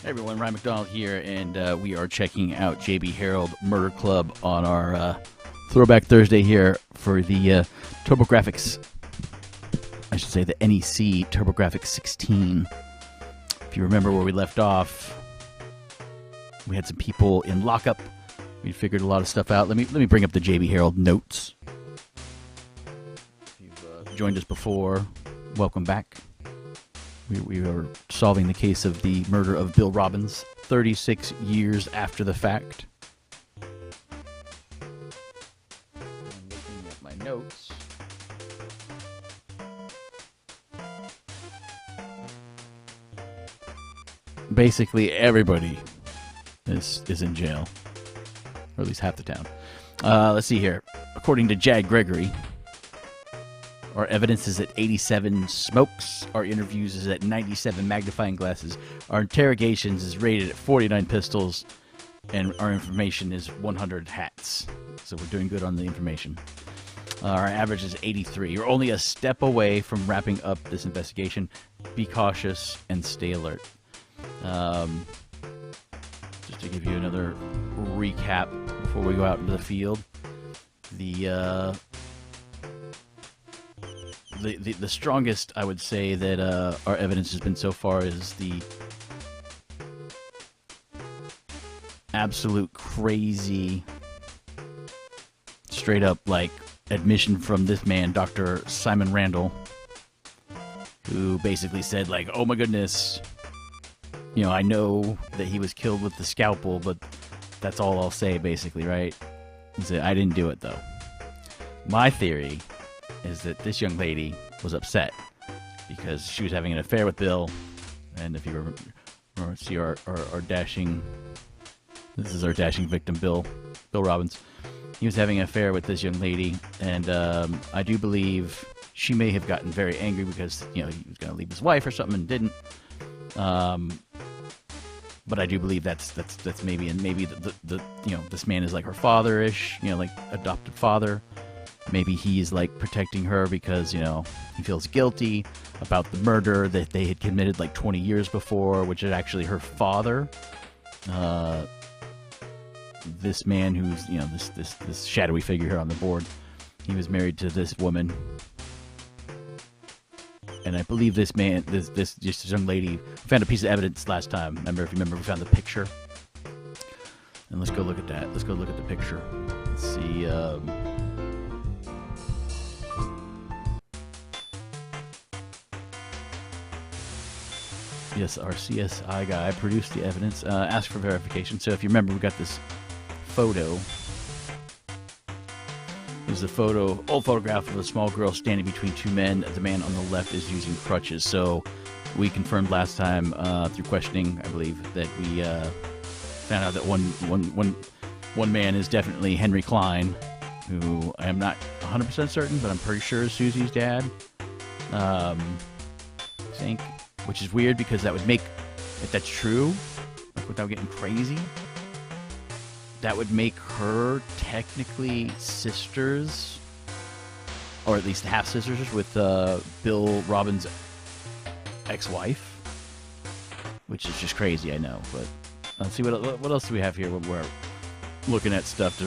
Hey everyone, Ryan McDonald here, and we are checking out JB Harold Murder Club on our Throwback Thursday here for the TurboGrafx, I should say the NEC TurboGrafx 16. If you remember where we left off, we had some people in lockup. We figured a lot of stuff out. Let me bring up the JB Harold notes. If you've joined us before, welcome back. We are solving the case of the murder of Bill Robbins 36 years after the fact. I'm looking at my notes. Basically, everybody is in jail, or at least half the town. Let's see here. According to Jag Gregory, our evidence is at 87 smokes. Our interviews is at 97 magnifying glasses. Our interrogations is rated at 49 pistols. And our information is 100 hats. So we're doing good on the information. Our average is 83. You're only a step away from wrapping up this investigation. Be cautious and stay alert. Just to give you another recap before we go out into the field. The strongest, I would say, that our evidence has been so far is the absolute crazy, straight up, like, admission from this man, Dr. Simon Randall, who basically said, like, oh my goodness, you know, I know that he was killed with the scalpel, but that's all I'll say, basically, right? He said, I didn't do it, though. My theory is that this young lady was upset because she was having an affair with Bill, and if you remember, see our dashing, this is our dashing victim, Bill Robbins. He was having an affair with this young lady, and I do believe she may have gotten very angry because, you know, he was going to leave his wife or something and didn't. But I do believe that's maybe, and maybe the you know, this man is like her father-ish, you know, like adopted father. Maybe he's, like, protecting her because, you know, he feels guilty about the murder that they had committed, like, 20 years before, which is actually her father. This man who's, you know, this shadowy figure here on the board, he was married to this woman. And I believe this man, this young lady, found a piece of evidence last time. If you remember, we found the picture. And let's go look at that. Let's go look at the picture. Let's see, yes, our CSI guy produced the evidence, asked for verification. So if you remember, we got this photo. This is a photo, old photograph of a small girl standing between two men. The man on the left is using crutches. So we confirmed last time through questioning, I believe, that we found out that one man is definitely Henry Klein, who I am not 100% certain, but I'm pretty sure is Susie's dad. I think. Which is weird because that would make, if that's true, like without getting crazy, that would make her technically sisters, or at least half sisters with Bill Robbins' ex-wife, which is just crazy, I know. But let's see what else do we have here when we're looking at stuff to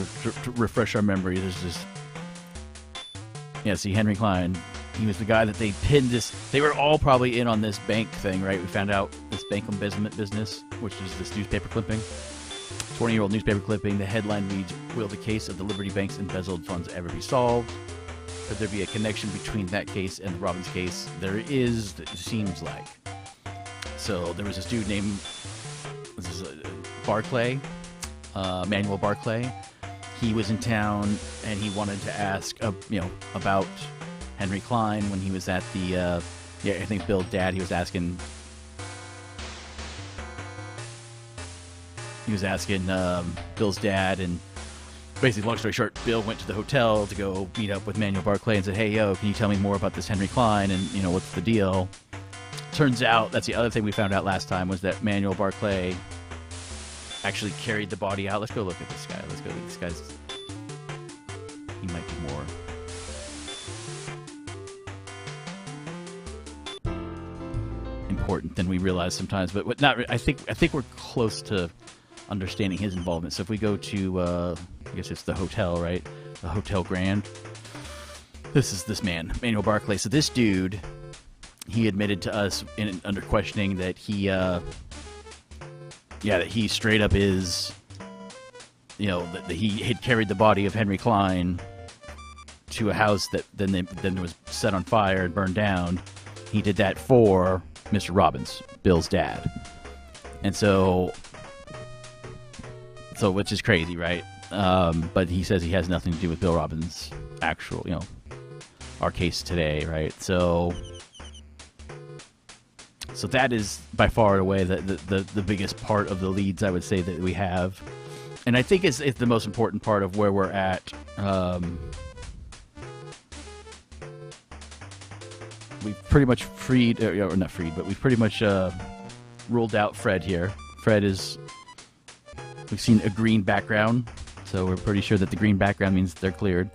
refresh our memory. There's this, yeah, see, Henry Klein. He was the guy that they pinned this. They were all probably in on this bank thing, right? We found out this bank embezzlement business, which is this newspaper clipping. 20-year-old newspaper clipping. The headline reads, will the case of the Liberty Bank's embezzled funds ever be solved? Could there be a connection between that case and the Robbins case? There is, it seems like. So there was this dude named Barclay, Manuel Barclay. He was in town, and he wanted to ask, you know, about Henry Klein when he was at the, I think Bill's dad. He was asking Bill's dad, and basically, long story short, Bill went to the hotel to go meet up with Manuel Barclay and said, hey, yo, can you tell me more about this Henry Klein, and, you know, what's the deal? Turns out, that's the other thing we found out last time, was that Manuel Barclay actually carried the body out. Let's go look at this guy. Let's go look at this guy's, he might be more. important than we realize sometimes. But what not, I think we're close to understanding his involvement. So if we go to, I guess it's the hotel, right? The Hotel Grand. This is this man, Manuel Barclay. So this dude, he admitted to us under questioning that he, that he straight up is, that he had carried the body of Henry Klein to a house that then was set on fire and burned down. He did that for Mr. Robbins, Bill's dad. And so which is crazy, right? But he says he has nothing to do with Bill Robbins' actual, our case today, right? So that is by far and away the biggest part of the leads, I would say, that we have. And I think it's the most important part of where we're at. We've pretty much freed, or not freed, but we've pretty much ruled out Fred here. Fred is, we've seen a green background, so we're pretty sure that the green background means they're cleared.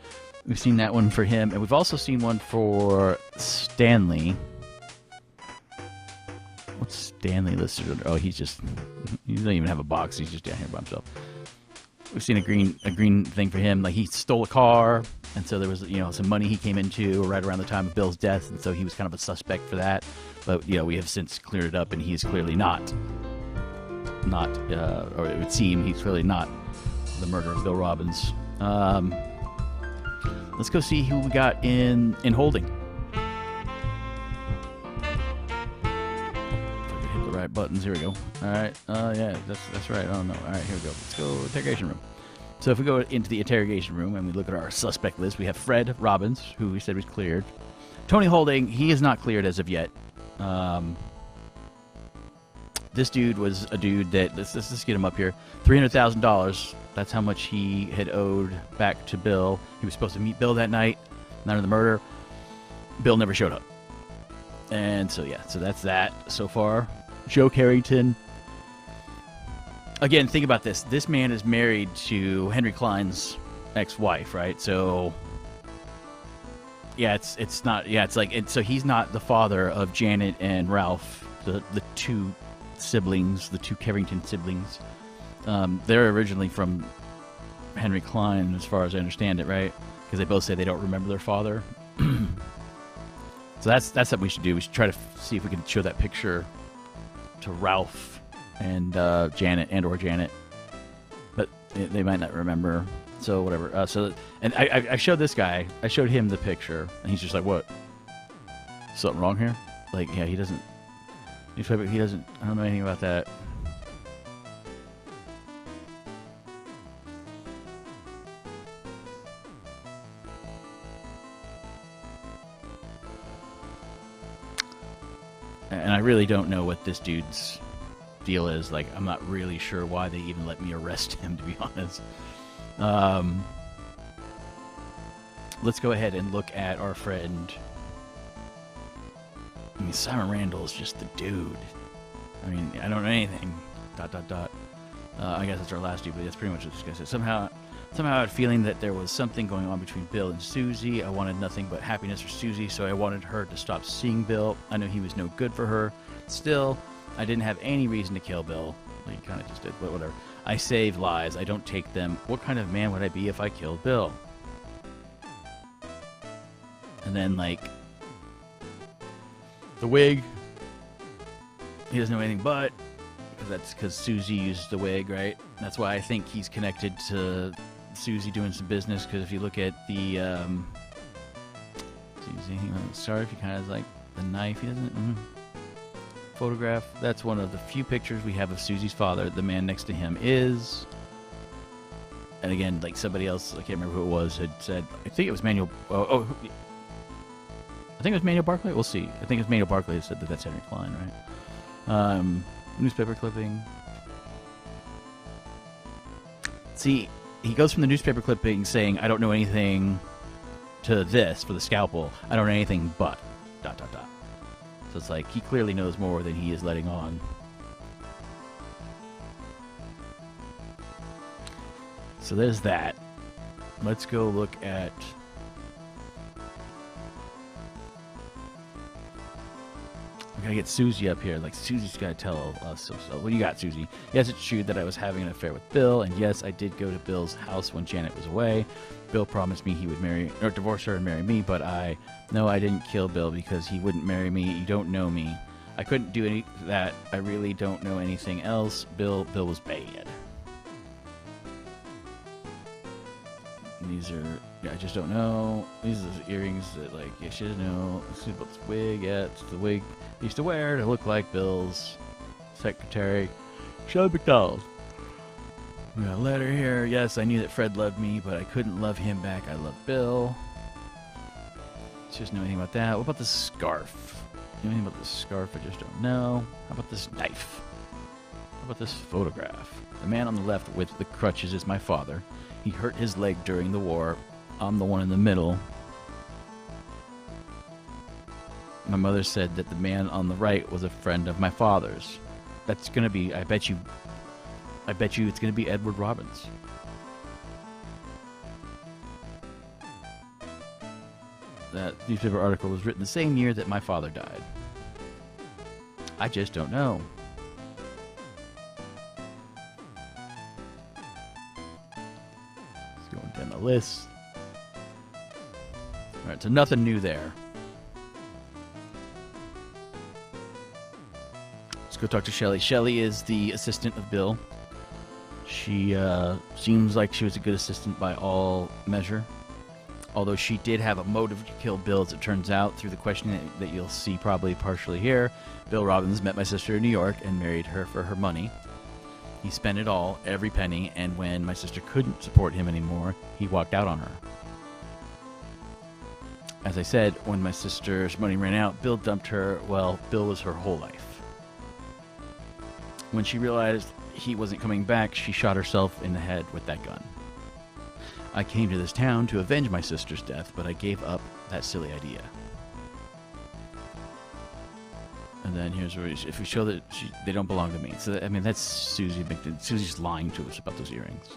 We've seen that one for him, and we've also seen one for Stanley. What's Stanley listed under? Oh, he doesn't even have a box. He's just down here by himself. We've seen a green thing for him. Like, he stole a car, and so there was, some money he came into right around the time of Bill's death, and so he was kind of a suspect for that. But, we have since cleared it up, and he is clearly not, or it would seem he's clearly not the murderer of Bill Robbins. Let's go see who we got in holding. Right buttons. Here we go. All right. Yeah, that's right. Oh no. All right, here we go. Let's go interrogation room. So if we go into the interrogation room and we look at our suspect list, we have Fred Robbins, who we said was cleared. Tony Holding, he is not cleared as of yet. This dude was a dude that let's get him up here. $300,000. That's how much he had owed back to Bill. He was supposed to meet Bill that night, night of the murder. Bill never showed up. And so that's that so far. Joe Carrington. Again, think about this. This man is married to Henry Klein's ex-wife, right? So, yeah, it's not. Yeah, it's like so he's not the father of Janet and Ralph, the two siblings, the two Carrington siblings. They're originally from Henry Klein, as far as I understand it, right? Because they both say they don't remember their father. So that's what we should do. We should try to see if we can show that picture to Ralph and Janet or Janet, but they might not remember. So whatever. And I showed this guy. I showed him the picture, and he's just like, "What? Something wrong here?" Like, yeah, he doesn't. He doesn't. I don't know anything about that. And I really don't know what this dude's deal is. Like, I'm not really sure why they even let me arrest him, to be honest. Let's go ahead and look at our friend. I mean, Simon Randall is just the dude. I mean, I don't know anything. ... I guess that's our last dude, but that's pretty much what this guy said. Somehow I had a feeling that there was something going on between Bill and Susie. I wanted nothing but happiness for Susie, so I wanted her to stop seeing Bill. I knew he was no good for her. Still, I didn't have any reason to kill Bill. Well, you kind of just did, but whatever. I save lives. I don't take them. What kind of man would I be if I killed Bill? And then, like, the wig. He doesn't know anything but. That's because Susie used the wig, right? That's why I think he's connected to Susie doing some business, because if you look at the Susie, sorry if he kind of has like the knife. He doesn't photograph. That's one of the few pictures we have of Susie's father. The man next to him is, and again, like somebody else, I can't remember who it was, had said, I think it was Manuel. I think it was Manuel Barclay. We'll see. I think it was Manuel Barclay who said that that's Henry Klein, right? Newspaper clipping. See, he goes from the newspaper clipping saying, I don't know anything, to this for the scalpel. I don't know anything but ... So it's like he clearly knows more than he is letting on. So there's that. Let's go look at We gotta get Susie up here. Like, Susie's gotta tell us some stuff. What do you got, Susie? Yes, it's true that I was having an affair with Bill, and yes, I did go to Bill's house when Janet was away. Bill promised me he would divorce her and marry me, but no, I didn't kill Bill because he wouldn't marry me. You don't know me. I couldn't do any of that. I really don't know anything else. Bill was bad. These are, I just don't know. These are the earrings that, like, you should know. Let's see about this wig. Yeah, it's the wig he used to wear to look like Bill's secretary, Shelly McDonald. We got a letter here. Yes, I knew that Fred loved me, but I couldn't love him back. I love Bill. She doesn't know anything about that. What about the scarf? You know anything about this scarf? I just don't know. How about this knife? How about this photograph? The man on the left with the crutches is my father. He hurt his leg during the war. I'm the one in the middle. My mother said that the man on the right was a friend of my father's. That's gonna be, I bet you it's gonna be Edward Robbins. That newspaper article was written the same year that my father died. I just don't know. Going down the list. Alright, so nothing new there. Let's go talk to Shelly. Shelly is the assistant of Bill. She seems like she was a good assistant by all measure. Although she did have a motive to kill Bill, as it turns out, through the questioning that you'll see probably partially here. Bill Robbins met my sister in New York and married her for her money. He spent it all, every penny, and when my sister couldn't support him anymore, he walked out on her. As I said, when my sister's money ran out, Bill dumped her. Well, Bill was her whole life. When she realized he wasn't coming back, she shot herself in the head with that gun. I came to this town to avenge my sister's death, but I gave up that silly idea. And then here's where if we show that they don't belong to me. So, I mean, that's Susie McNally. Susie's lying to us about those earrings.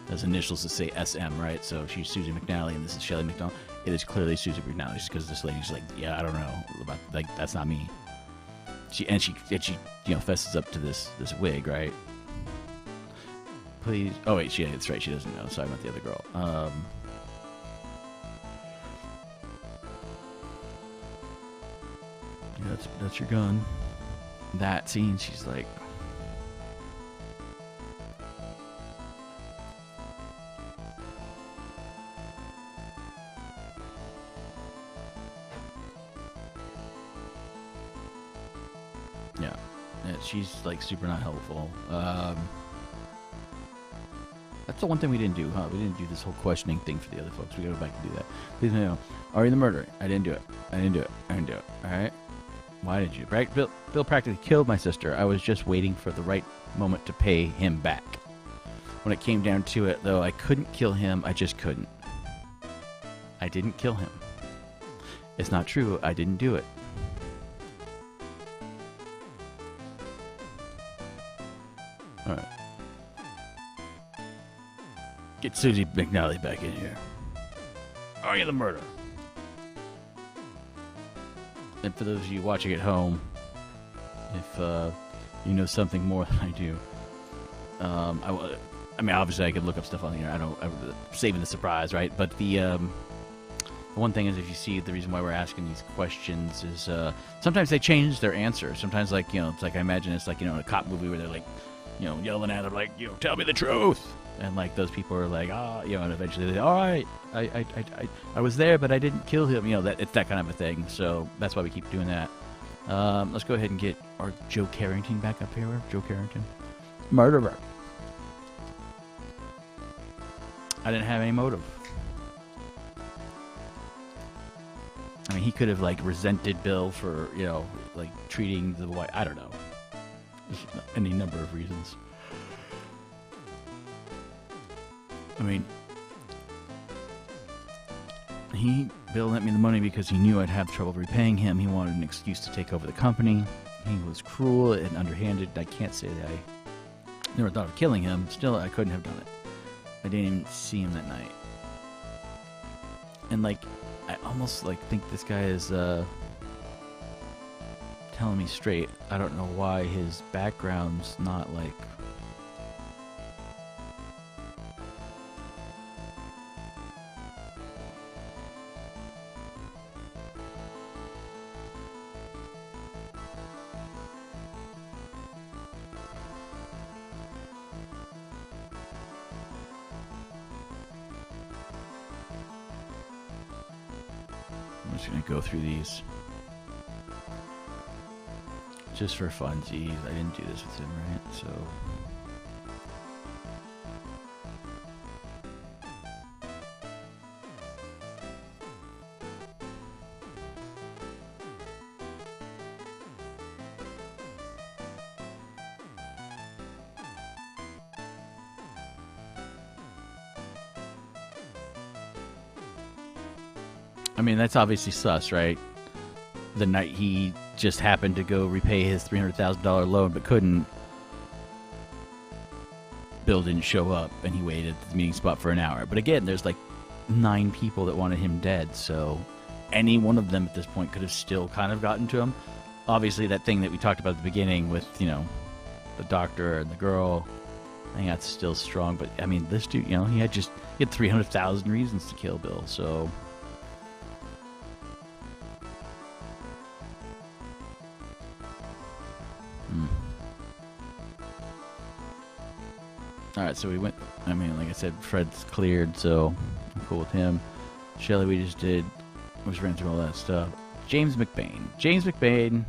Those initials that say SM, right? So she's Susie McNally, and this is Shelly McDonald. It is clearly Susie McNally, just because this lady's like, yeah, I don't know about, like, that's not me. She you know, fesses up to this wig, right? Please. Oh wait, that's right. She doesn't know. Sorry about the other girl. Yeah, that's your gun. That scene, she's like, yeah, she's like super not helpful. That's the one thing we didn't do, huh? We didn't do this whole questioning thing for the other folks. We gotta go back and do that. Please know. Are you the murderer? I didn't do it. I didn't do it. I didn't do it. Alright? Why did you? Bill practically killed my sister. I was just waiting for the right moment to pay him back. When it came down to it, though, I couldn't kill him. I just couldn't. I didn't kill him. It's not true. I didn't do it. Alright. Get Susie McNally back in here. Are you the murderer? And for those of you watching at home, if you know something more than I do, I mean, obviously I could look up stuff on here. I'm saving the surprise, right? But the one thing is, if you see the reason why we're asking these questions is sometimes they change their answer. Sometimes, like, you know, it's like, I imagine it's like, you know, in a cop movie where they're like, you know, yelling at them like, you know, tell me the truth. And like those people are like, you know, and eventually they say, all right, I was there, but I didn't kill him. You know, it's that kind of a thing. So that's why we keep doing that. Let's go ahead and get our Joe Carrington back up here. Joe Carrington, murderer. I didn't have any motive. I mean, he could have like resented Bill for, you know, like treating the white. I don't know. There's any number of reasons. I mean, Bill lent me the money because he knew I'd have trouble repaying him. He wanted an excuse to take over the company. He was cruel and underhanded. I can't say that I never thought of killing him. Still, I couldn't have done it. I didn't even see him that night. And like, I almost like think this guy is telling me straight. I don't know why his background's not like... I'm just gonna go through these just for funsies. I didn't do this with him, right? So I mean, that's obviously sus, right? The night he just happened to go repay his $300,000 loan but couldn't, Bill didn't show up and he waited at the meeting spot for an hour. But again, there's like 9 people that wanted him dead, so any one of them at this point could have still kind of gotten to him. Obviously, that thing that we talked about at the beginning with, you know, the doctor and the girl, I think that's still strong. But I mean, this dude, you know, he had 300,000 reasons to kill Bill, so... Alright, so we went, I mean, like I said, Fred's cleared, so I'm cool with him. Shelly, we just ran through all that stuff. James McBain. James McBain.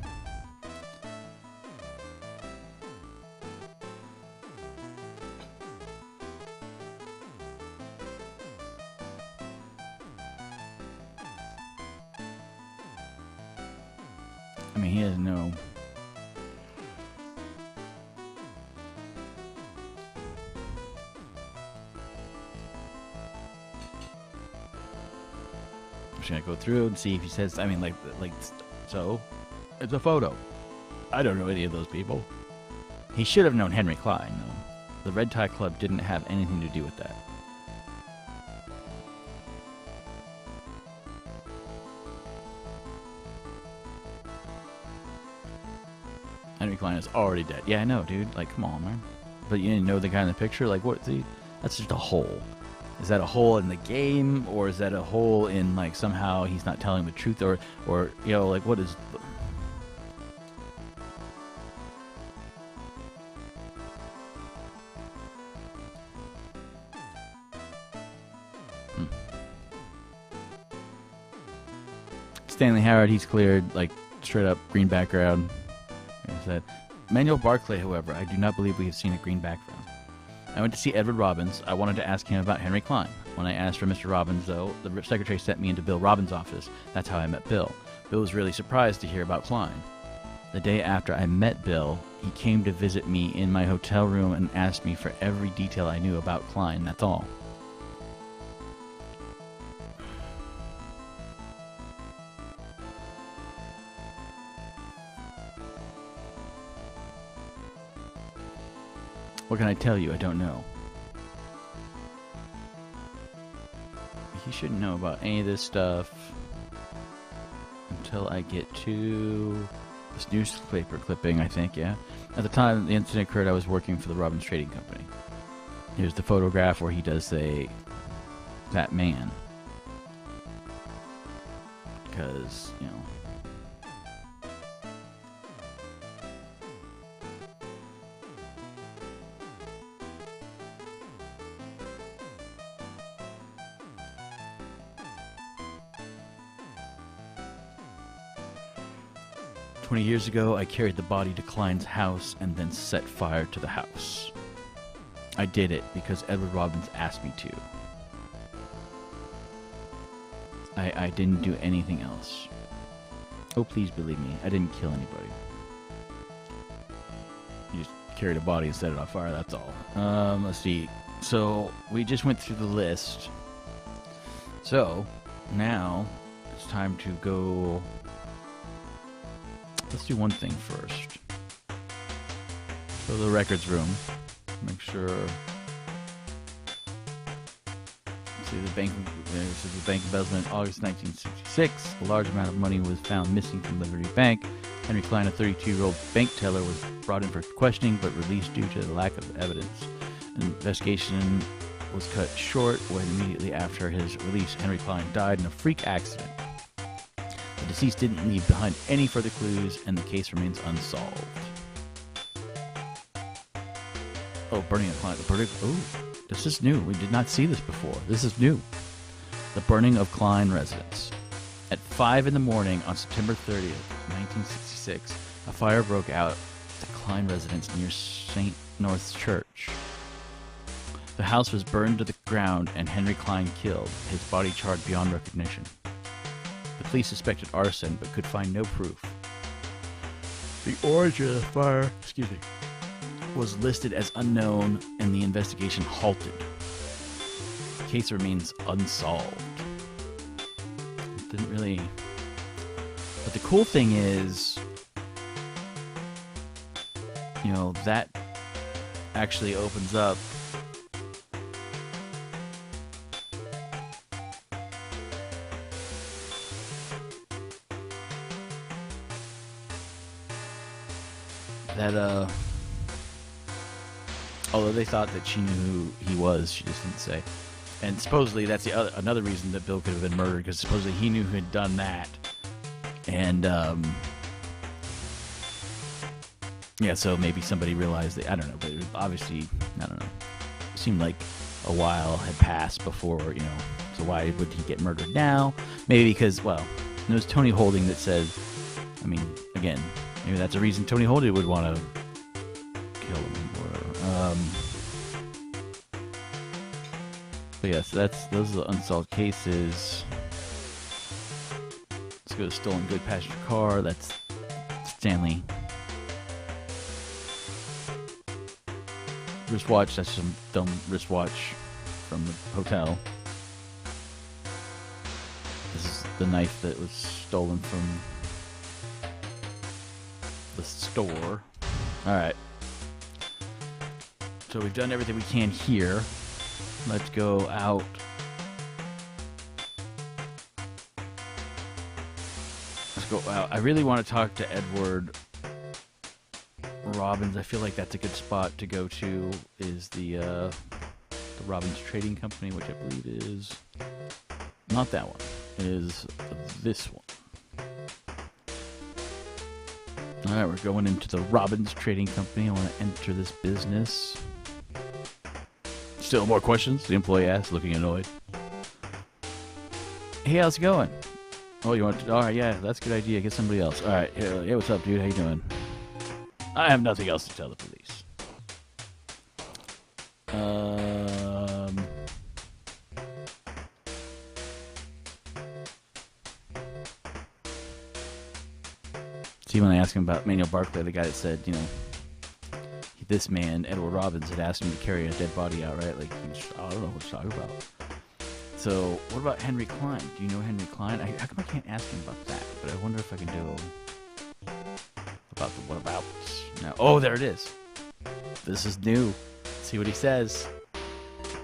I mean, he has no... I'm just gonna go through and see if he says, I mean, like, so, it's a photo. I don't know any of those people. He should have known Henry Klein, though. The Red Tie Club didn't have anything to do with that. Henry Klein is already dead. Yeah, I know, dude. Like, come on, man. But you didn't know the guy in the picture? Like, what? See, that's just a hole. Is that a hole in the game, or is that a hole in, like, somehow he's not telling the truth, or you know, like, what is... Stanley Howard, he's cleared, like, straight up green background. Like I said. Manuel Barclay, however, I do not believe we have seen a green background. I went to see Edward Robbins. I wanted to ask him about Henry Klein. When I asked for Mr. Robbins, though, the secretary sent me into Bill Robbins' office. That's how I met Bill. Bill was really surprised to hear about Klein. The day after I met Bill, he came to visit me in my hotel room and asked me for every detail I knew about Klein. That's all. What can I tell you? I don't know. He shouldn't know about any of this stuff until I get to this newspaper clipping, I think, yeah. At the time the incident occurred, I was working for the Robbins Trading Company. Here's the photograph where he does say, that man. Because, you know, 20 years ago, I carried the body to Klein's house and then set fire to the house. I did it because Edward Robbins asked me to. I didn't do anything else. Oh, please believe me, I didn't kill anybody. You just carried a body and set it on fire, that's all. Let's see. So, we just went through the list. So, now, it's time to go... Let's do one thing first. Go to the records room. Make sure... Let's see the bank. This is the bank embezzlement. August 1966. A large amount of money was found missing from Liberty Bank. Henry Klein, a 32-year-old bank teller, was brought in for questioning but released due to the lack of evidence. An investigation was cut short when immediately after his release, Henry Klein died in a freak accident. The deceased didn't leave behind any further clues, and the case remains unsolved. Oh, burning of Klein. Oh, this is new. We did not see this before. This is new. The burning of Klein residence. At 5 in the morning on September 30th, 1966, a fire broke out at the Klein residence near St. North's Church. The house was burned to the ground and Henry Klein killed, his body charred beyond recognition. The police suspected arson but could find no proof. The origin of the fire, was listed as unknown and the investigation halted. The case remains unsolved. It didn't really... But the cool thing is, you know, that actually opens up that, although they thought that she knew who he was, she just didn't say. And supposedly that's another reason that Bill could have been murdered, because supposedly he knew who had done that. And, yeah, so maybe somebody realized that, I don't know, but it was obviously, I don't know, it seemed like a while had passed before, you know, so why would he get murdered now? Maybe because, well, it was Tony Holding that said, I mean, again, maybe that's a reason Tony Holding would want to kill him or whatever. But yes, those are the unsolved cases. Let's go to stolen good passenger car. That's Stanley. Wristwatch. That's some dumb wristwatch from the hotel. This is the knife that was stolen from the store. All right. So we've done everything we can here. Let's go out. Let's go out. I really want to talk to Edward Robbins. I feel like that's a good spot to go to. Is the Robbins Trading Company, which I believe is not that one. Is this one. All right, we're going into the Robbins Trading Company. I want to enter this business. Still more questions? The employee asked, looking annoyed. Hey, how's it going? Oh, you want to... All right, yeah, that's a good idea. Get somebody else. All right, hey, what's up, dude? How you doing? I have nothing else to tell the police. See, when I asked him about Manuel Barclay, the guy that said, you know, this man, Edward Robbins, had asked him to carry a dead body out, right? Like, I don't know what to talk about. So, what about Henry Klein? Do you know Henry Klein? How come I can't ask him about that? But I wonder if I can do about the whatabouts. Now, oh, there it is. This is new. Let's see what he says.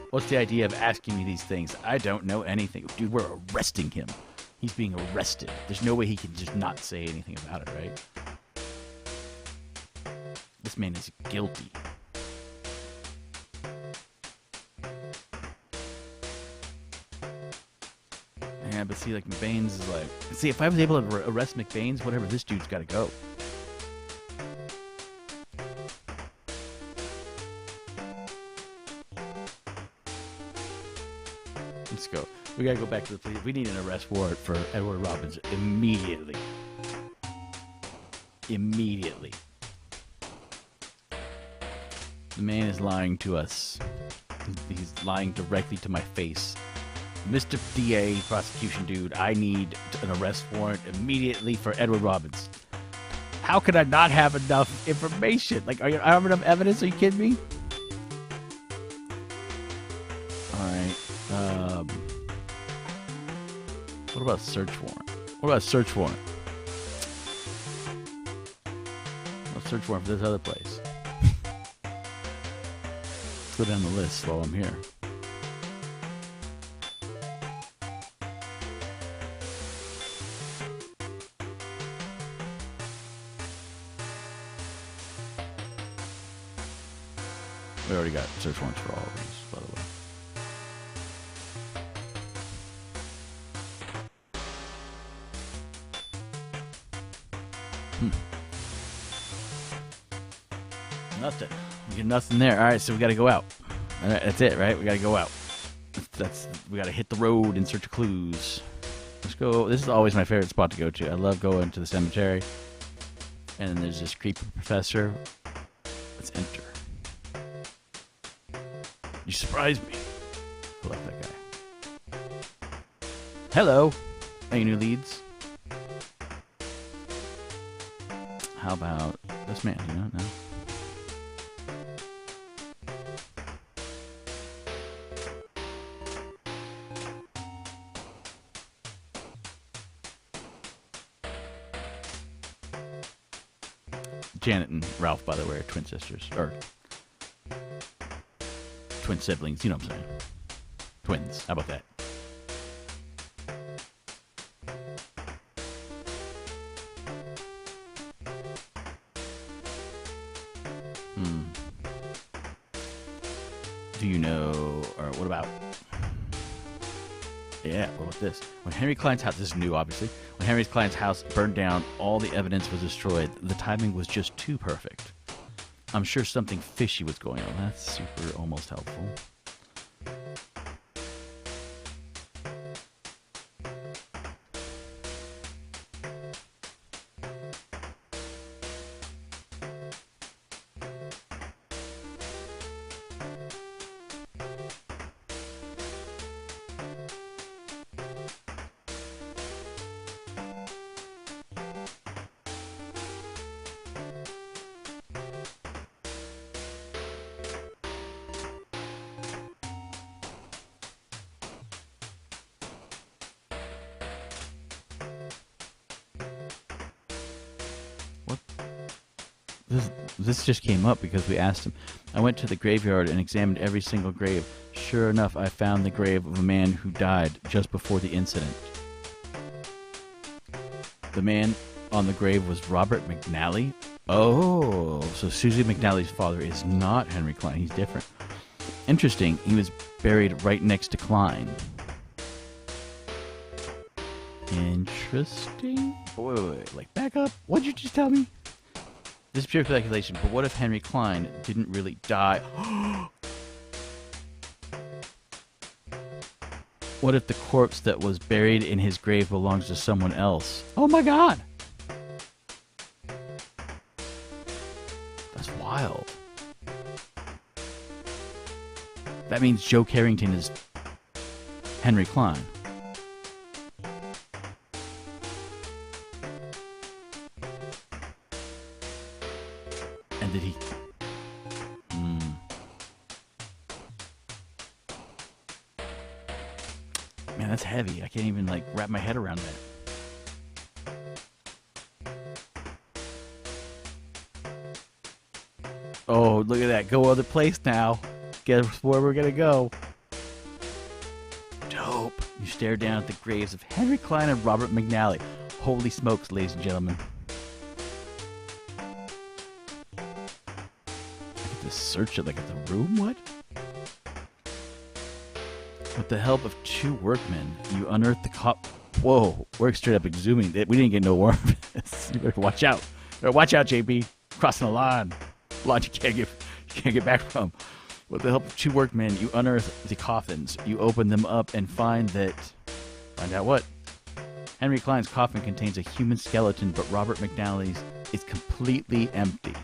What's the idea of asking me these things? I don't know anything. Dude, we're arresting him. He's being arrested. There's no way he can just not say anything about it, right? This man is guilty. Yeah, but see, like, McBain's is like... See, if I was able to arrest McBain's, whatever, this dude's got to go. Let's go. We got to go back to the police. We need an arrest warrant for Edward Robbins immediately. Immediately. The man is lying to us. He's lying directly to my face. Mr. DA, prosecution dude, I need an arrest warrant immediately for Edward Robbins. How could I not have enough information? Like, I have enough evidence? Are you kidding me? Alright. What about a search warrant? What about a search warrant? A search warrant for this other place. Let's go down the list while I'm here. We already got search warrants for all of these, by the way. Nothing. We get nothing there. All right, so we got to go out. All right, that's it, right? We got to go out. We got to hit the road in search of clues. Let's go. This is always my favorite spot to go to. I love going to the cemetery. And then there's this creepy professor. Let's enter. You surprised me. I like that guy. Hello. Any new leads? How about this man? You don't know? Janet and Ralph, by the way, are twin sisters. Or twin siblings. You know what I'm saying. Twins. How about that? Do you know, or what about, yeah, what about this? When Henry Klein's house, this is new obviously, when Henry Klein's house burned down, all the evidence was destroyed. The timing was just too perfect. I'm sure something fishy was going on. That's super almost helpful. This just came up because we asked him. I went to the graveyard and examined every single grave. Sure enough, I found the grave of a man who died just before the incident. The man on the grave was Robert McNally. Oh, so Susie McNally's father is not Henry Klein. He's different. Interesting. He was buried right next to Klein. Interesting. Wait. Like, back up. What'd you just tell me? This is pure speculation, but what if Henry Klein didn't really die? What if the corpse that was buried in his grave belongs to someone else? Oh my god! That's wild. That means Joe Carrington is Henry Klein. And did he... Man, that's heavy. I can't even, like, wrap my head around that. Oh, look at that. Go other place now. Guess where we're gonna go. Dope. You stare down at the graves of Henry Klein and Robert McNally. Holy smokes, ladies and gentlemen. Search it like at the room? What? With the help of two workmen, you unearth the Whoa, we're straight up exhuming. We didn't get no warrant for this. You better watch out. You better watch out, JB. Crossing the line. Line you can't get back from. With the help of two workmen, you unearth the coffins. You open them up and find out what? Henry Klein's coffin contains a human skeleton, but Robert McNally's is completely empty.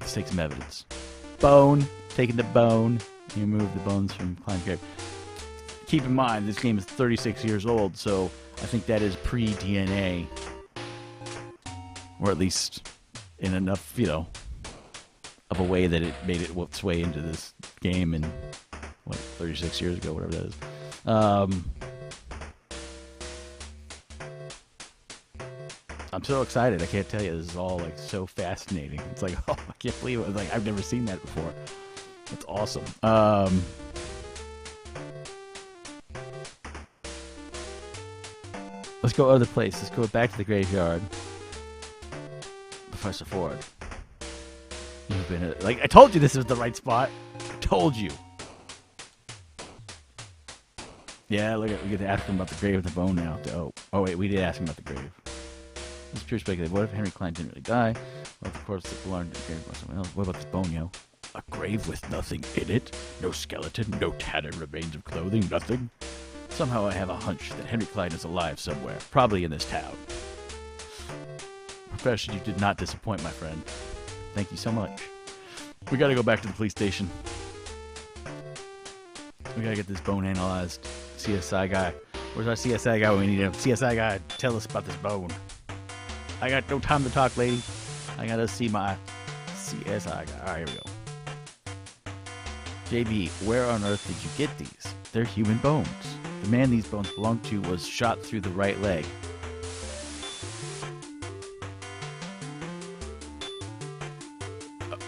Let's take some evidence. Bone. Taking the bone. You remove the bones from Klein's grave. Keep in mind, this game is 36 years old, so I think that is pre-DNA. Or at least in enough, of a way that it made its way into this game in, 36 years ago, whatever that is. I'm so excited. I can't tell you. This is all so fascinating. It's like, oh, I can't believe it. I've never seen that before. That's awesome. Let's go other place. Let's go back to the graveyard. Professor Ford. You've been like I told you this was the right spot. Told you. Yeah, look at we get to ask him about the grave of the bone now. Oh wait, we did ask him about the grave. It's pure speculative. What if Henry Klein didn't really die? Well, of course, the alarm didn't grave by someone else. What about this bone, yo? A grave with nothing in it? No skeleton, no tattered remains of clothing, nothing? Somehow I have a hunch that Henry Klein is alive somewhere, probably in this town. Profession, you did not disappoint, my friend. Thank you so much. We gotta go back to the police station. We gotta get this bone analyzed. CSI guy. Where's our CSI guy when we need him? CSI guy, tell us about this bone. I got no time to talk, lady. I gotta see my CSI guy. Alright, here we go. JB, where on earth did you get these? They're human bones. The man these bones belong to was shot through the right leg.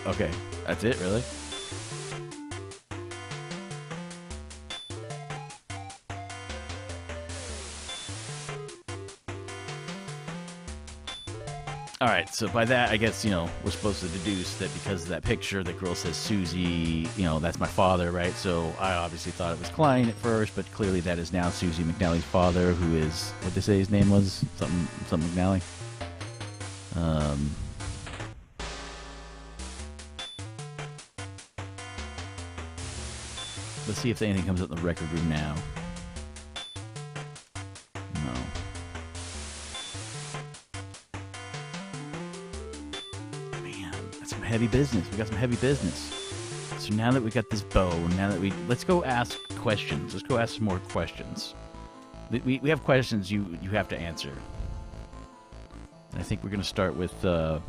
Okay, that's it, really? Alright, so by that, I guess, you know, we're supposed to deduce that because of that picture, the girl says Susie, you know, that's my father, right? So I obviously thought it was Klein at first, but clearly that is now Susie McNally's father, who is, what'd they say his name was? Something McNally? Let's see if anything comes up in the record room now. No. Man, that's some heavy business. We got some heavy business. So now that we got this bone, let's go ask questions. Let's go ask some more questions. We have questions you have to answer. And I think we're gonna start with. I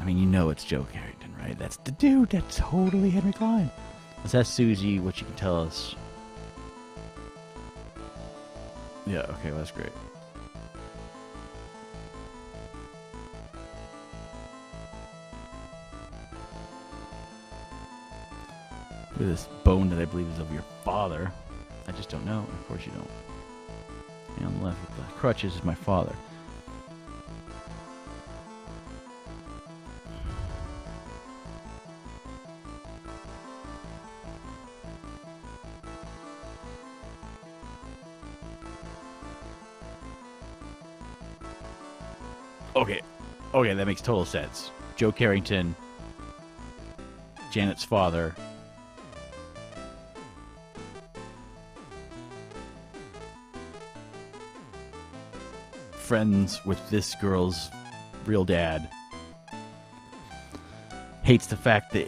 mean, you know it's Joe Carrington, right? That's the dude. That's totally Henry Klein. Let's ask Susie what she can tell us. Yeah, okay, well, that's great. Look at this bone that I believe is of your father. I just don't know. Of course you don't. And on the left with the crutches is my father. Okay, that makes total sense. Joe Carrington, Janet's father. Friends with this girl's real dad. Hates the fact that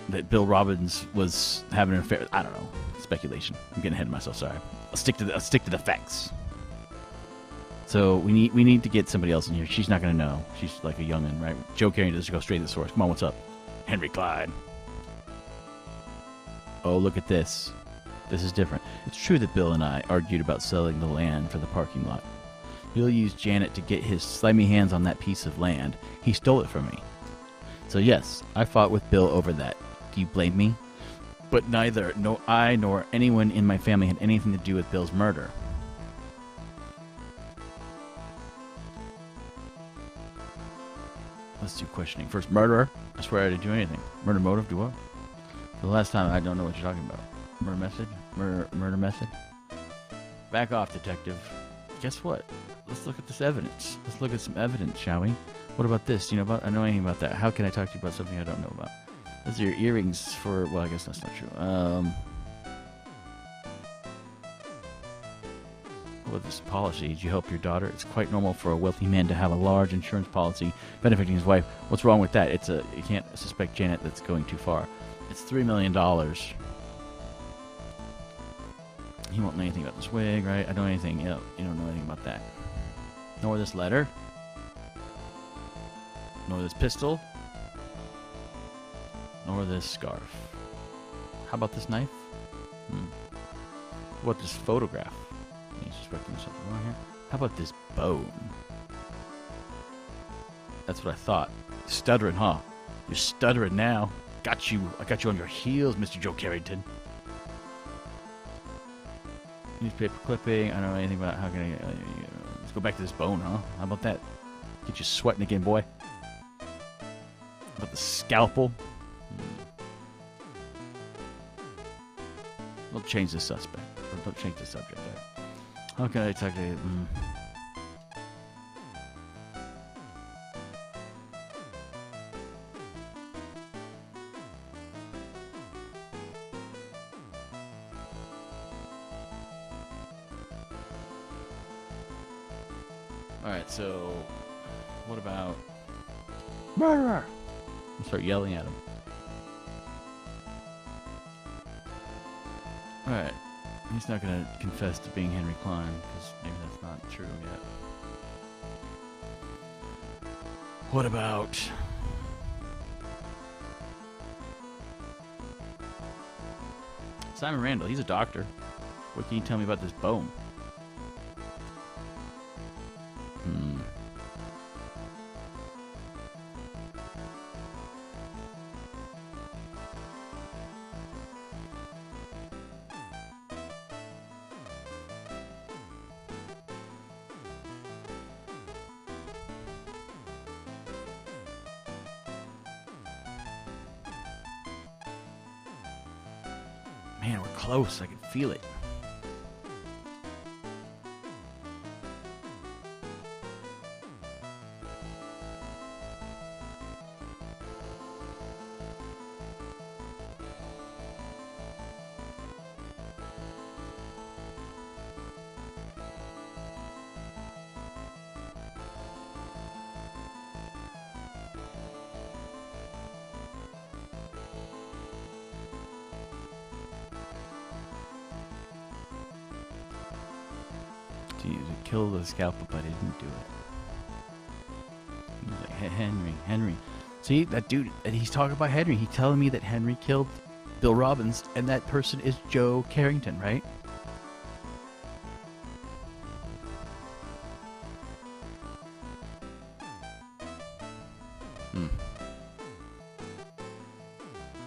that Bill Robbins was having an affair. I don't know. Speculation. I'm getting ahead of myself, sorry. I'll stick to the facts. So we need to get somebody else in here. She's not gonna know. She's like a youngin', right? Joe Carrington doesn't go straight to the source. Come on, what's up? Henry Klein. Oh, look at this. This is different. It's true that Bill and I argued about selling the land for the parking lot. Bill used Janet to get his slimy hands on that piece of land. He stole it from me. So yes, I fought with Bill over that. Do you blame me? But neither I nor anyone in my family had anything to do with Bill's murder. Let's do questioning. First, murderer. I swear I didn't do anything. Murder motive, do what? For the last time, I don't know what you're talking about. Murder method? Murder method? Back off, detective. Guess what? Let's look at this evidence. Let's look at some evidence, shall we? What about this? Do you know about? I know anything about that. How can I talk to you about something I don't know about? Those are your earrings for. Well, I guess that's not true. With this policy, did you help your daughter? It's quite normal for a wealthy man to have a large insurance policy benefiting his wife. What's wrong with that? You can't suspect Janet that's going too far. It's $3 million. He won't know anything about this wig, right? I don't know anything. You don't know anything about that. Nor this letter. Nor this pistol. Nor this scarf. How about this knife? What about this photograph? He's suspecting something wrong here. How about this bone? That's what I thought. Stuttering, huh? You're stuttering now. Got you. I got you on your heels, Mr. Joe Carrington. Newspaper clipping. I don't know anything about how can I... let's go back to this bone, huh? How about that? Get you sweating again, boy. About the scalpel. We'll change the suspect. Or don't change the subject. How can I talk to you? Alright, so what about murderer? I'll start yelling at him. Alright. He's not gonna confess to being Henry Klein, because maybe that's not true yet. What about Simon Randall? He's a doctor. What can you tell me about this bone? Man, we're close. I can feel it. To kill the scalpel, but I didn't do it. He's like, hey, Henry. See, that dude, and he's talking about Henry. He's telling me that Henry killed Bill Robbins, and that person is Joe Carrington, right?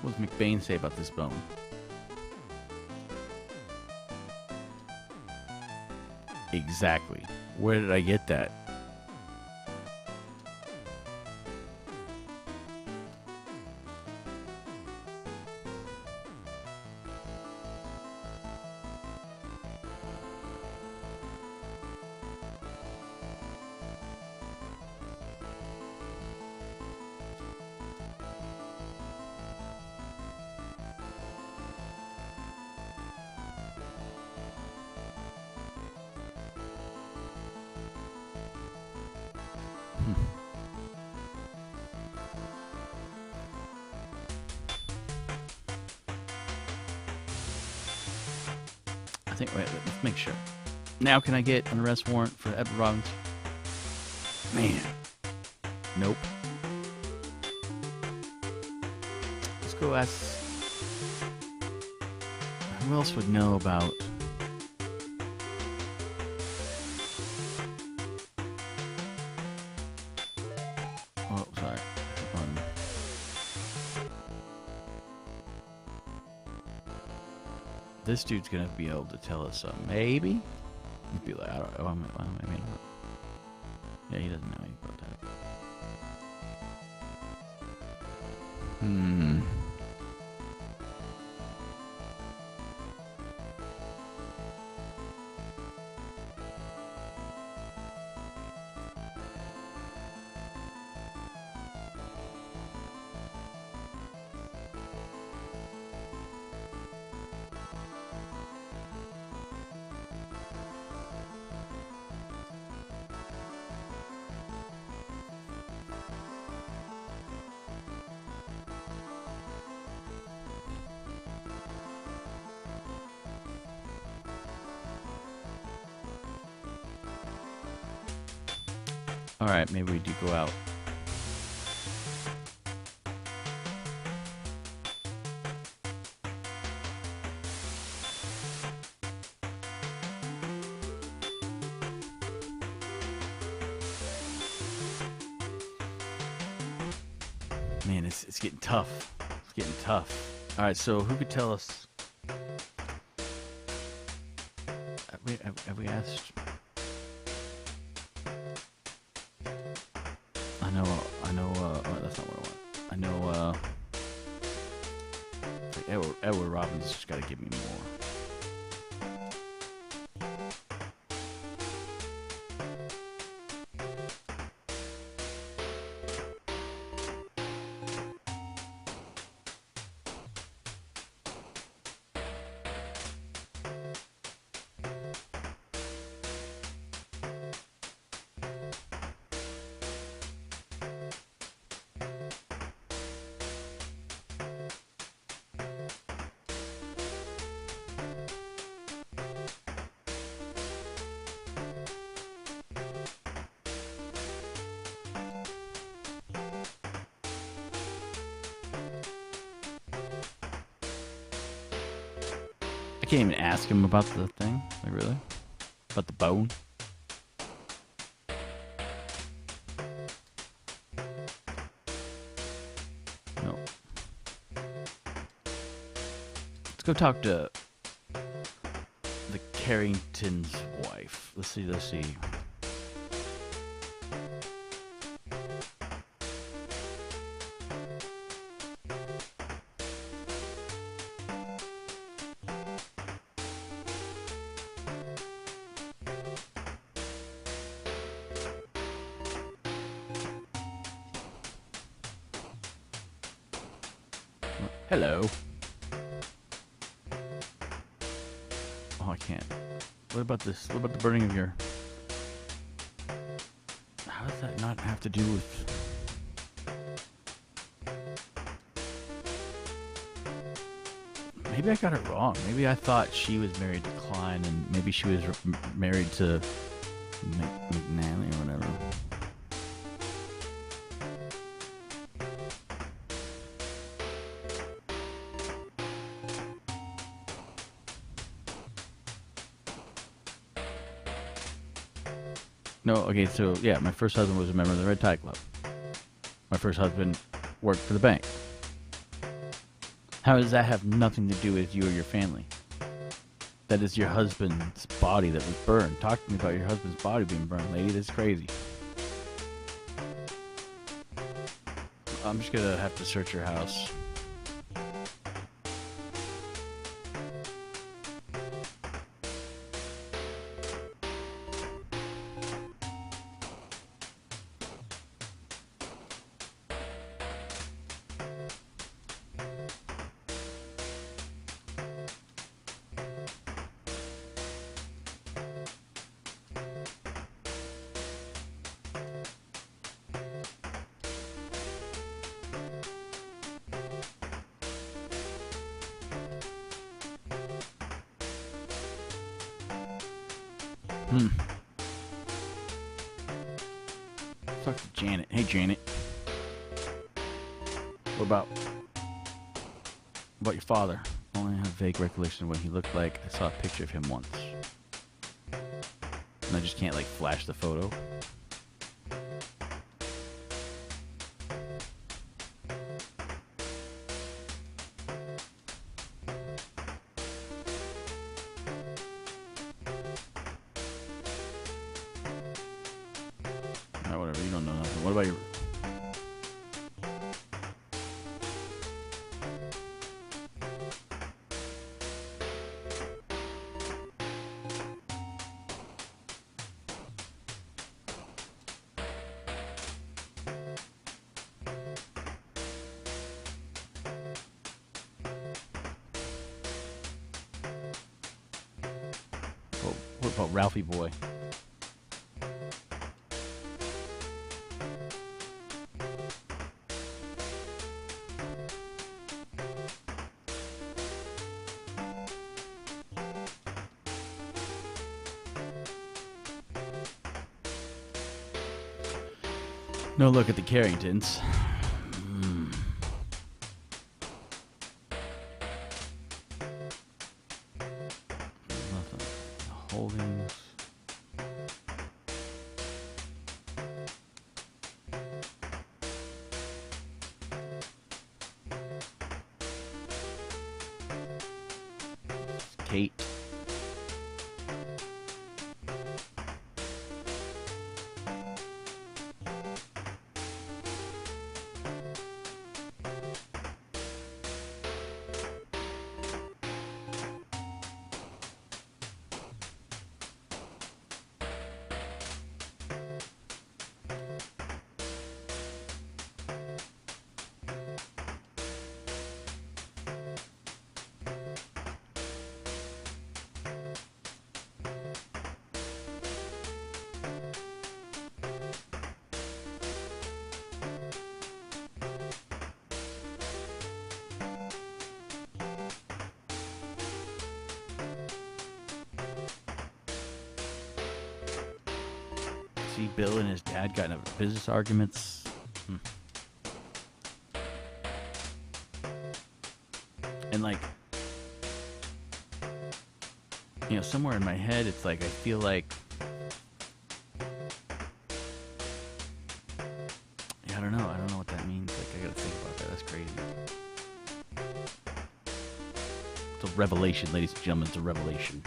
What does McBain say about this bone? Exactly. Where did I get that? I think, wait, let's make sure. Now can I get an arrest warrant for Edward Robbins? Man. Nope. Let's go ask... Who else would know about... Oh, sorry. This dude's gonna be able to tell us something. Maybe? He'd be like, I don't know. I mean, yeah, he doesn't know anything about that. Alright, maybe we do go out. Man, it's getting tough. It's getting tough. Alright, so who could tell us? Have we asked? to give me more. I can't even ask him about the thing. Like, really? About the bone? No. Let's go talk to the Carrington's wife. Let's see. Hello. Oh, I can't. What about this? What about the burning of your... How does that not have to do with... Maybe I got it wrong. Maybe I thought she was married to Klein, and maybe she was married to McNally or whatever. No, okay, so, yeah, my first husband was a member of the Red Tie Club. My first husband worked for the bank. How does that have nothing to do with you or your family? That is your husband's body that was burned. Talk to me about your husband's body being burned, lady. That's crazy. I'm just gonna have to search your house. Talk to Janet. Hey, Janet. What about your father? Only have vague recollection of what he looked like. I saw a picture of him once. And I just can't, like, flash the photo. Whatever, you don't know nothing. What about your... What about Ralphie boy? No look at the Carringtons. Nothing. Holdings. Kate. See, Bill and his dad got into business arguments. And like, you know, somewhere in my head, it's like I feel like, yeah, I don't know what that means. Like, I gotta think about that. That's crazy. It's a revelation, ladies and gentlemen. It's a revelation.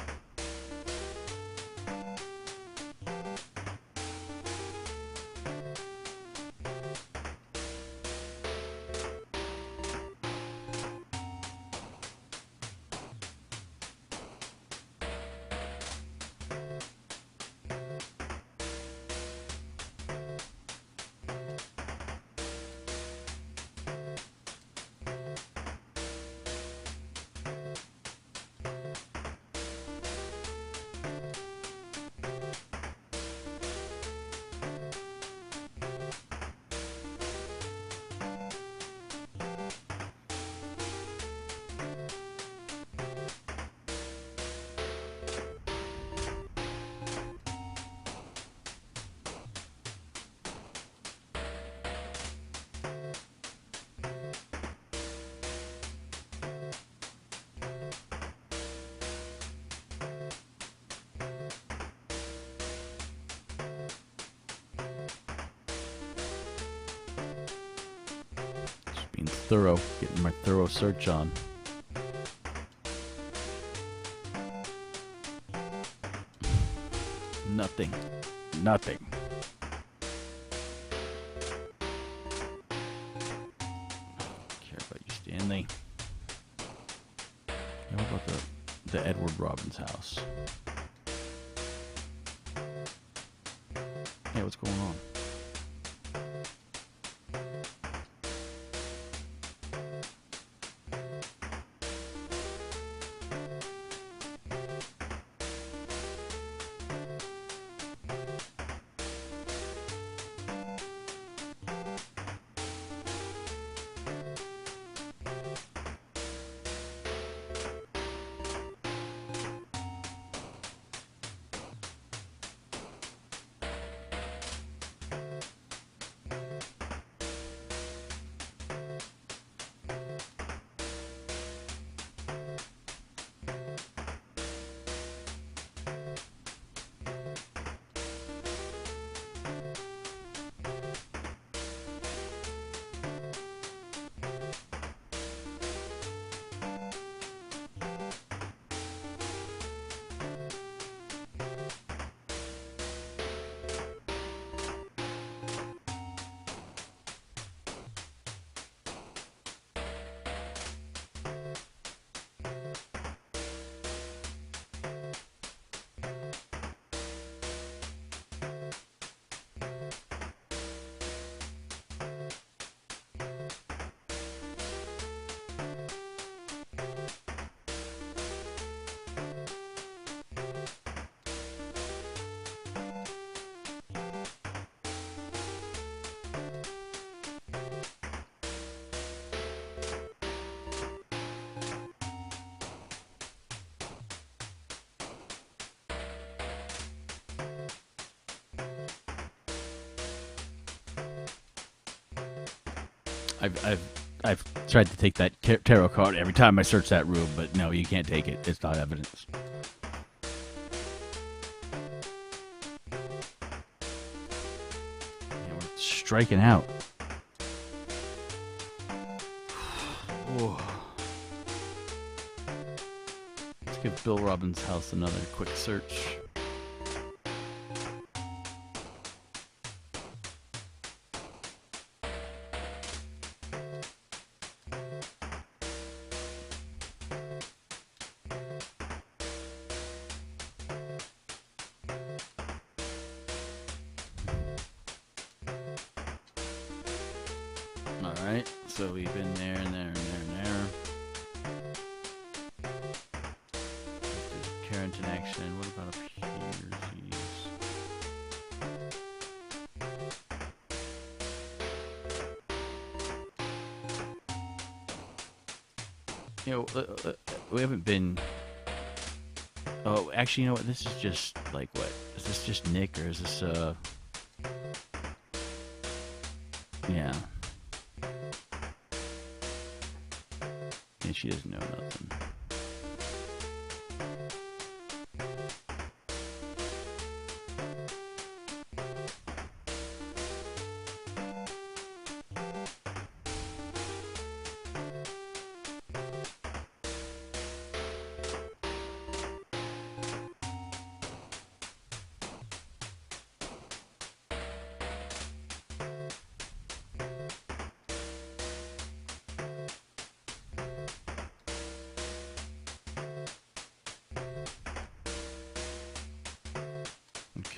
Being thorough, getting my thorough search on. Nothing. Nothing. Care about you, Stanley. What about the Edward Robbins house? Hey, what's going on? I've tried to take that tarot card every time I search that room, but no, you can't take it. It's not evidence. Yeah, we're striking out. Let's give Bill Robbins' house another quick search. Alright, so we've been there and there and there and there. There's Carrington action. What about up here? Jeez. You know, we haven't been... Oh, actually, you know what? This is just, like, what? Is this just Nick, or is this, Yeah. And she doesn't know nothing.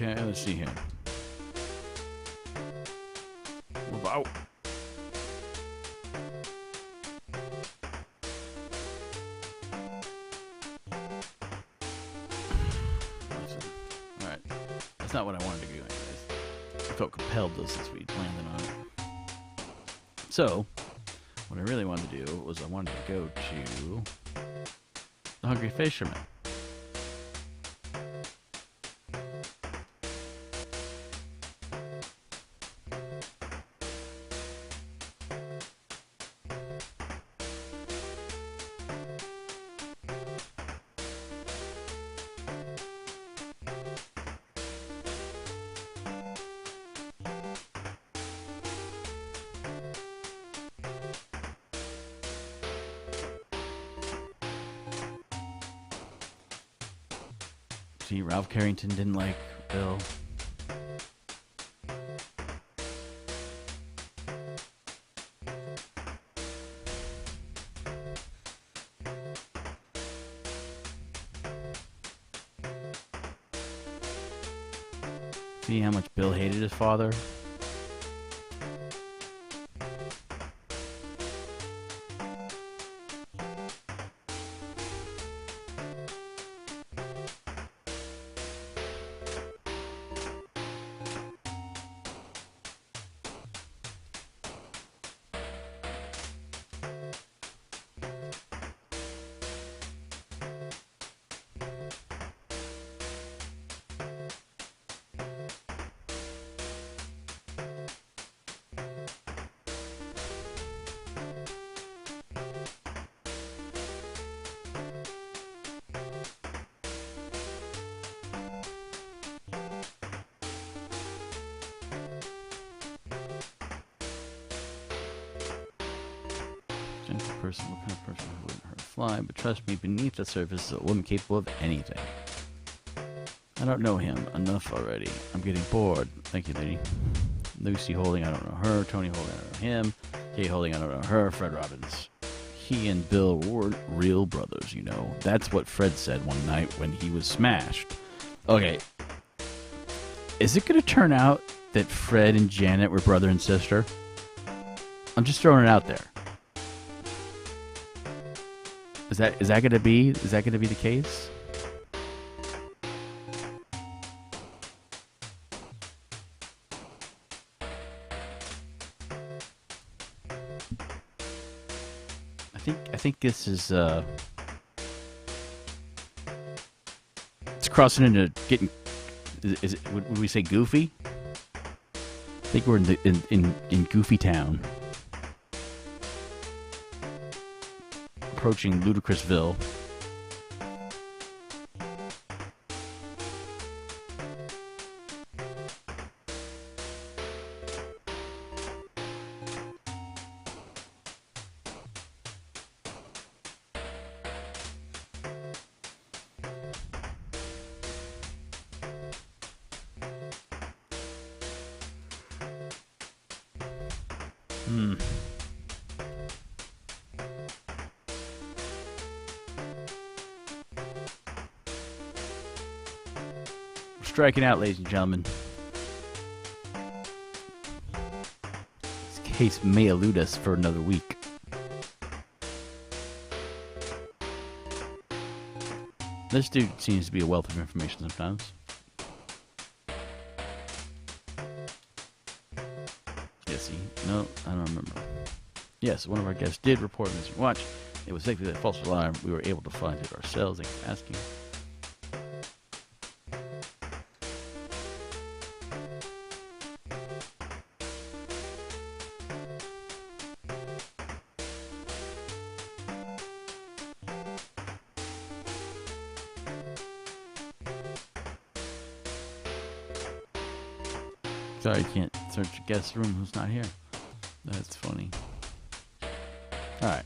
Okay, let's see here. Wow. Alright. That's not what I wanted to do anyways. I felt compelled though since we landed on it. So, what I really wanted to do was I wanted to go to the Hungry Fisherman. See, Ralph Carrington didn't like Bill. See how much Bill hated his father? Person, what kind of person who wouldn't hurt a fly, but trust me, beneath the surface is a woman capable of anything. I don't know him enough already. I'm getting bored. Thank you, lady. Lucy Holding, I don't know her. Tony Holding, I don't know him. Kay Holding, I don't know her. Fred Robbins. He and Bill weren't real brothers, you know. That's what Fred said one night when he was smashed. Okay. Is it going to turn out that Fred and Janet were brother and sister? I'm just throwing it out there. Is that gonna be the case? I think this is it's crossing into getting. Is it? Would we say goofy? I think we're in Goofy Town. Approaching Ludicrousville. Striking out, ladies and gentlemen. This case may elude us for another week. This dude seems to be a wealth of information sometimes. Jesse. No, I don't remember. Yes, one of our guests did report a missing watch. It was safely a false alarm. We were able to find it ourselves. Thanks for asking. Sorry, you can't search a guest room who's not here. That's funny. Alright.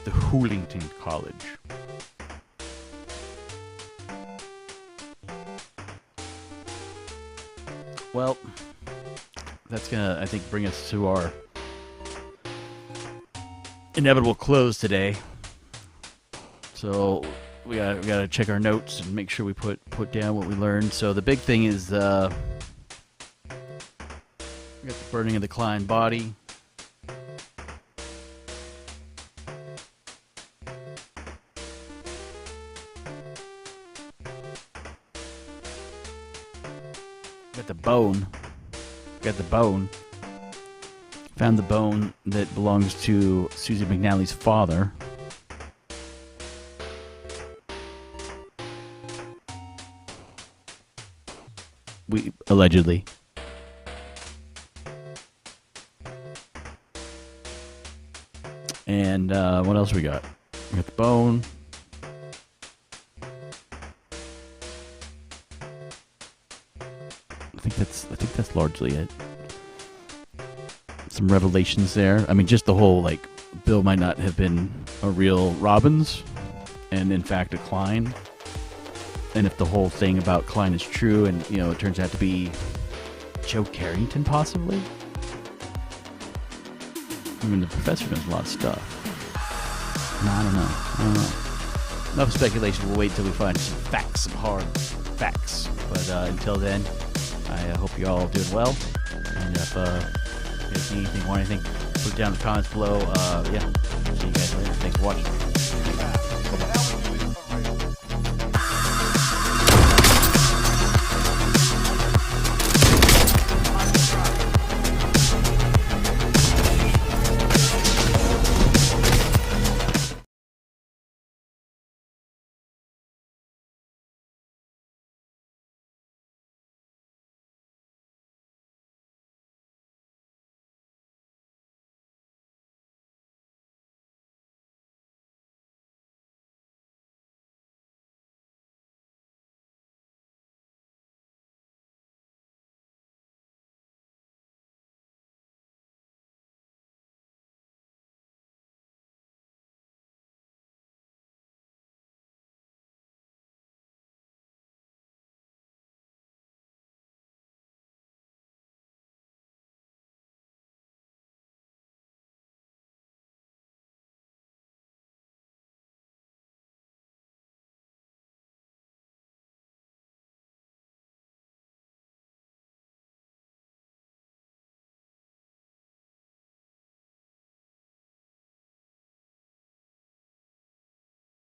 The Hoolington College. Well, that's gonna, I think, bring us to our inevitable close today. So we gotta check our notes and make sure we put down what we learned. So the big thing is we got the burning of the Klein body. Got the bone. Found the bone that belongs to Susie McNally's father. Allegedly. And what else we got? We got the bone. I think that's largely it. Some revelations there. I mean, just the whole, like, Bill might not have been a real Robbins, and in fact a Klein. And if the whole thing about Klein is true, and, you know, it turns out to be Joe Carrington, possibly? I mean, the professor knows a lot of stuff. No, I don't know. Enough speculation. We'll wait until we find some facts, some hard facts. But until then, I hope you're all doing well. And if you need anything, want anything, put it down in the comments below. Yeah. See you guys later. Thanks for watching. Bye-bye.